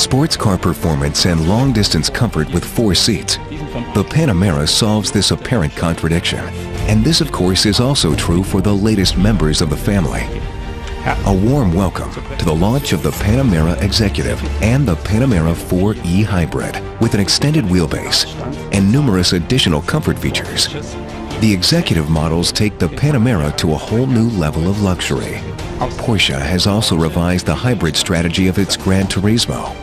sports car performance and long-distance comfort with 4 seats, the Panamera solves this apparent contradiction. And this, of course, is also true for the latest members of the family. A warm welcome to the launch of the Panamera Executive and the Panamera 4e Hybrid with an extended wheelbase and numerous additional comfort features. The executive models take the Panamera to a whole new level of luxury. Porsche has also revised the hybrid strategy of its Gran Turismo.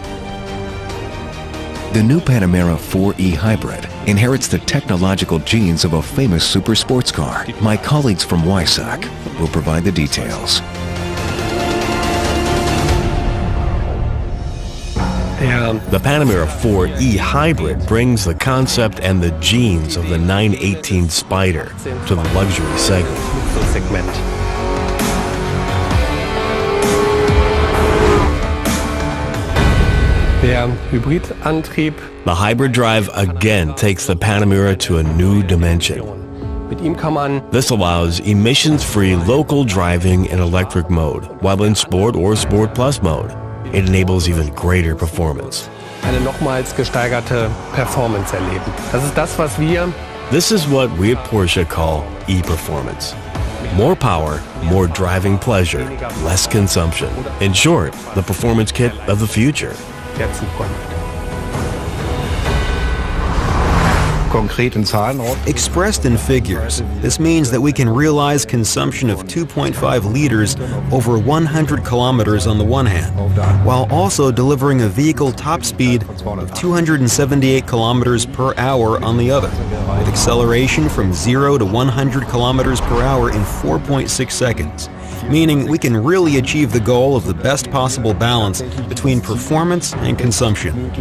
The new Panamera 4e Hybrid inherits the technological genes of a famous super sports car. My colleagues from 𝙋𝙤𝙧𝙨𝙘𝙝𝙚 will provide the details. The Panamera 4e Hybrid brings the concept and the genes of the 918 Spider to the luxury segment. The hybrid drive again takes the Panamera to a new dimension. This allows emissions-free local driving in electric mode, while in Sport or Sport Plus mode, it enables even greater performance. This is what we at Porsche call e-performance. More power, more driving pleasure, less consumption. In short, the performance kit of the future. Expressed in figures, this means that we can realize consumption of 2.5 liters over 100 kilometers on the one hand, while also delivering a vehicle top speed of 278 kilometers per hour on the other, with acceleration from 0 to 100 kilometers per hour in 4.6 seconds. Meaning we can really achieve the goal of the best possible balance between performance and consumption.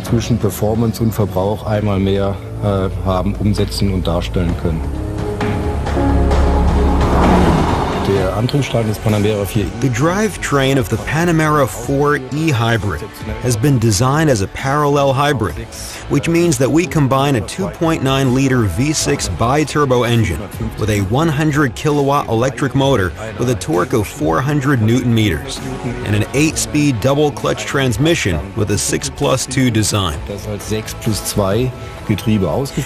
Zwischen Performance und Verbrauch einmal mehr haben, umsetzen und darstellen können. The drivetrain of the Panamera 4e Hybrid has been designed as a parallel hybrid, which means that we combine a 2.9-liter V6 bi-turbo engine with a 100 kilowatt electric motor with a torque of 400 Newton meters and an 8-speed double-clutch transmission with a 6+2 design.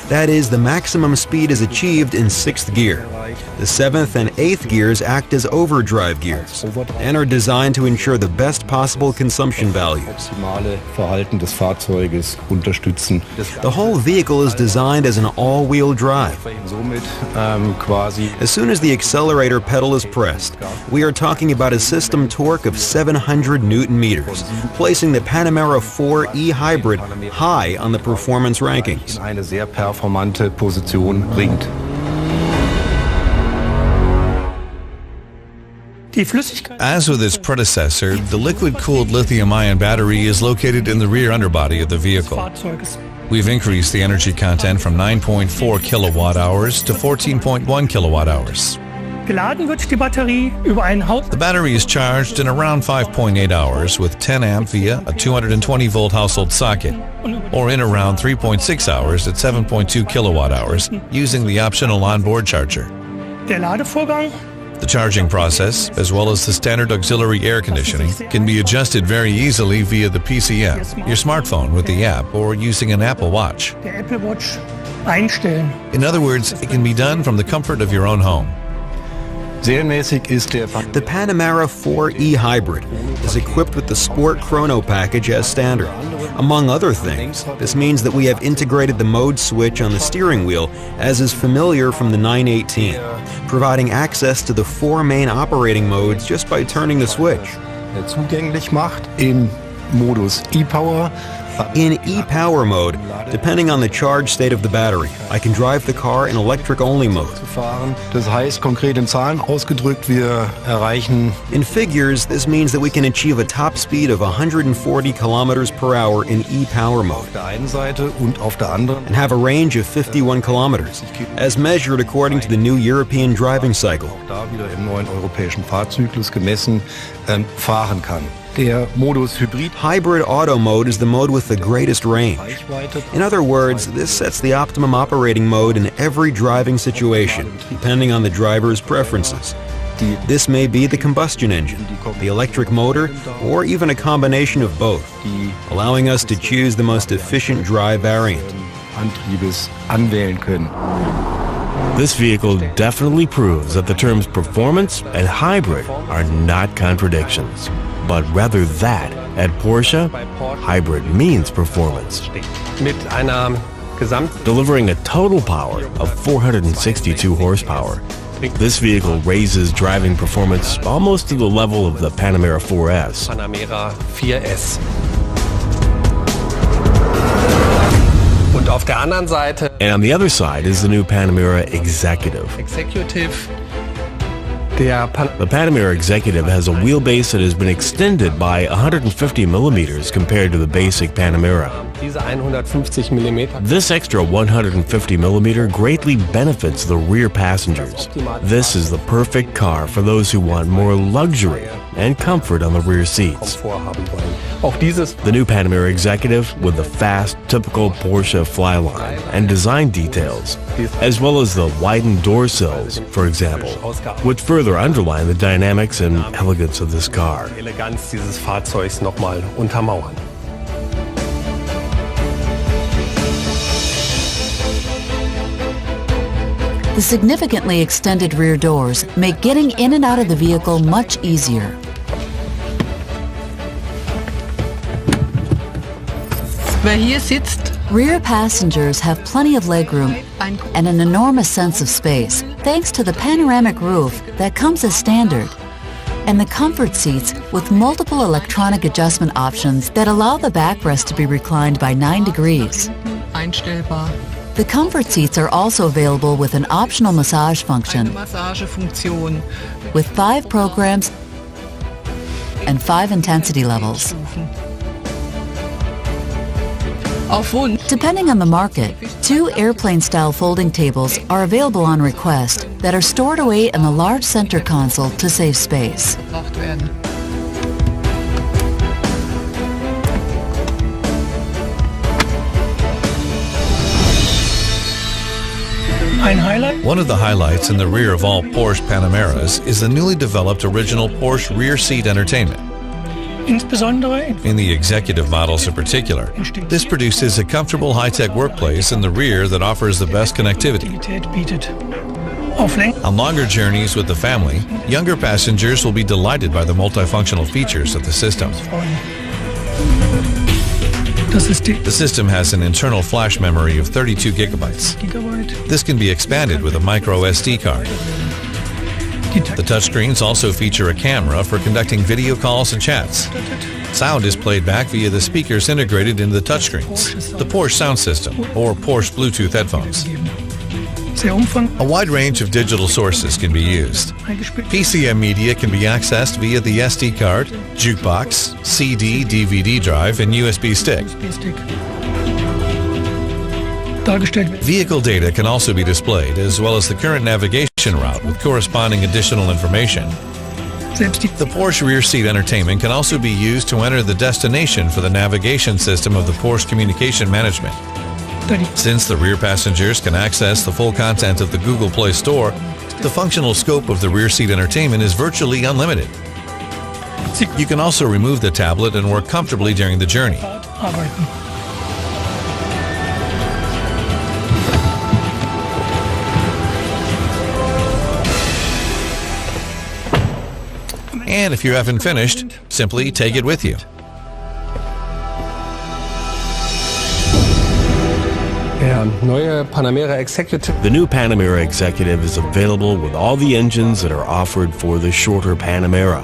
That is, the maximum speed is achieved in 6th gear. The 7th and 8th gears act as overdrive gears and are designed to ensure the best possible consumption values. The whole vehicle is designed as an all-wheel drive. As soon as the accelerator pedal is pressed, we are talking about a system torque of 700 Newton meters, placing the Panamera 4e Hybrid high on the performance rankings. Eine sehr performante Position bringt. As with its predecessor, the liquid-cooled lithium-ion battery is located in the rear underbody of the vehicle. We've increased the energy content from 9.4 kilowatt-hours to 14.1 kilowatt-hours. The battery is charged in around 5.8 hours with 10 amp via a 220-volt household socket, or in around 3.6 hours at 7.2 kilowatt-hours using the optional onboard charger. The charging process, as well as the standard auxiliary air conditioning, can be adjusted very easily via the PCM, your smartphone with the app, or using an Apple Watch. In other words, it can be done from the comfort of your own home. The Panamera 4e Hybrid is equipped with the Sport Chrono package as standard. Among other things, this means that we have integrated the mode switch on the steering wheel as is familiar from the 918, providing access to the 4 main operating modes just by turning the switch. Zugänglich macht in Modus E-Power. In e-power mode, depending on the charge state of the battery, I can drive the car in electric-only mode. Das heißt, konkret in Zahlen ausgedrückt, wir erreichen. In figures, this means that we can achieve a top speed of 140 kilometers per hour in e-power mode Auf der einen Seite und auf der anderen. and have a range of 51 kilometers, as measured according to the new European driving cycle. Da wieder im neuen europäischen Fahrzyklus gemessen fahren kann. Der Modus Hybrid. Hybrid auto mode is the mode with the greatest range. In other words, this sets the optimum operating mode in every driving situation, depending on the driver's preferences. This may be the combustion engine, the electric motor, or even a combination of both, allowing us to choose the most efficient drive variant. Antriebes anwählen können. This vehicle definitely proves that the terms performance and hybrid are not contradictions, but rather that at Porsche, hybrid means performance. Delivering a total power of 462 horsepower, this vehicle raises driving performance almost to the level of the Panamera 4S. And on the other side is the new Panamera Executive. The Panamera Executive has a wheelbase that has been extended by 150 millimeters compared to the basic Panamera. This extra 150 millimeter greatly benefits the rear passengers. This is the perfect car for those who want more luxury and comfort on the rear seats. The new Panamera Executive with the fast, typical Porsche flyline and design details, as well as the widened door sills, for example, which further underline the dynamics and elegance of this car. The significantly extended rear doors make getting in and out of the vehicle much easier. Rear passengers have plenty of legroom and an enormous sense of space, thanks to the panoramic roof that comes as standard, and the comfort seats with multiple electronic adjustment options that allow the backrest to be reclined by 9 degrees. The comfort seats are also available with an optional massage function, with 5 programs and 5 intensity levels. Depending on the market, 2 airplane-style folding tables are available on request that are stored away in the large center console to save space. One of the highlights in the rear of all Porsche Panameras is the newly developed original Porsche rear seat entertainment. In the executive models in particular, this produces a comfortable high-tech workplace in the rear that offers the best connectivity. On longer journeys with the family, younger passengers will be delighted by the multifunctional features of the system. The system has an internal flash memory of 32 gigabytes. This can be expanded with a micro SD card. The touchscreens also feature a camera for conducting video calls and chats. Sound is played back via the speakers integrated into the touchscreens, the Porsche sound system, or Porsche Bluetooth headphones. A wide range of digital sources can be used. PCM media can be accessed via the SD card, jukebox, CD, DVD drive, and USB stick. Vehicle data can also be displayed, as well as the current navigation route with corresponding additional information. The Porsche rear seat entertainment can also be used to enter the destination for the navigation system of the Porsche Communication Management. Since the rear passengers can access the full content of the Google Play Store, the functional scope of the rear seat entertainment is virtually unlimited. You can also remove the tablet and work comfortably during the journey. And if you haven't finished, simply take it with you. The new Panamera Executive is available with all the engines that are offered for the shorter Panamera.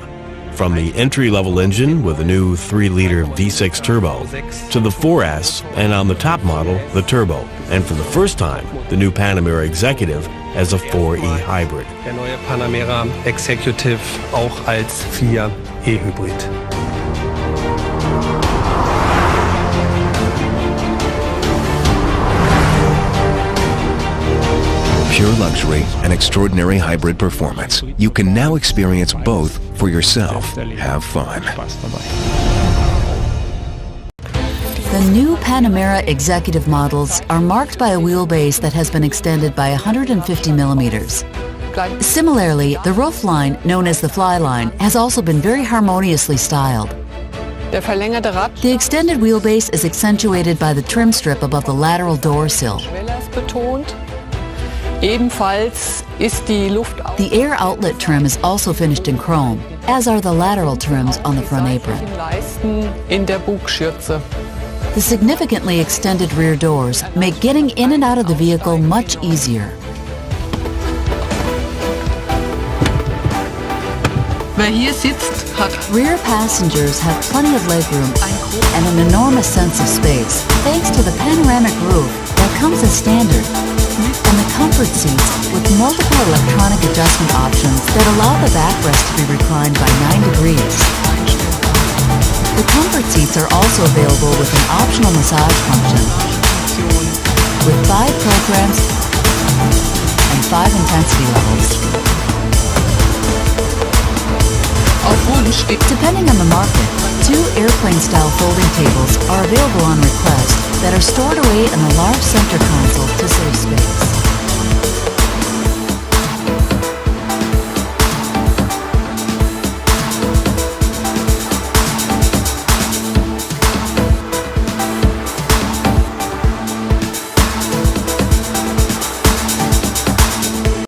From the entry-level engine with a new 3-liter V6 turbo to the 4S, and on the top model, the turbo. And for the first time, the new Panamera Executive as a 4E hybrid. Der neue Panamera Executive auch als 4E Hybrid. Pure luxury and extraordinary hybrid performance. You can now experience both for yourself. Have fun. The new Panamera Executive models are marked by a wheelbase that has been extended by 150 millimeters. Similarly, the roof line, known as the fly line, has also been very harmoniously styled. The extended wheelbase is accentuated by the trim strip above the lateral door sill. The air outlet trim is also finished in chrome, as are the lateral trims on the front apron. The significantly extended rear doors make getting in and out of the vehicle much easier. Rear passengers have plenty of legroom and an enormous sense of space, thanks to the panoramic roof that comes as standard, and the comfort seats with multiple electronic adjustment options that allow the backrest to be reclined by 9 degrees. The comfort seats are also available with an optional massage function, with 5 programs and 5 intensity levels. Depending on the market, 2 airplane-style folding tables are available on request that are stored away in the large center console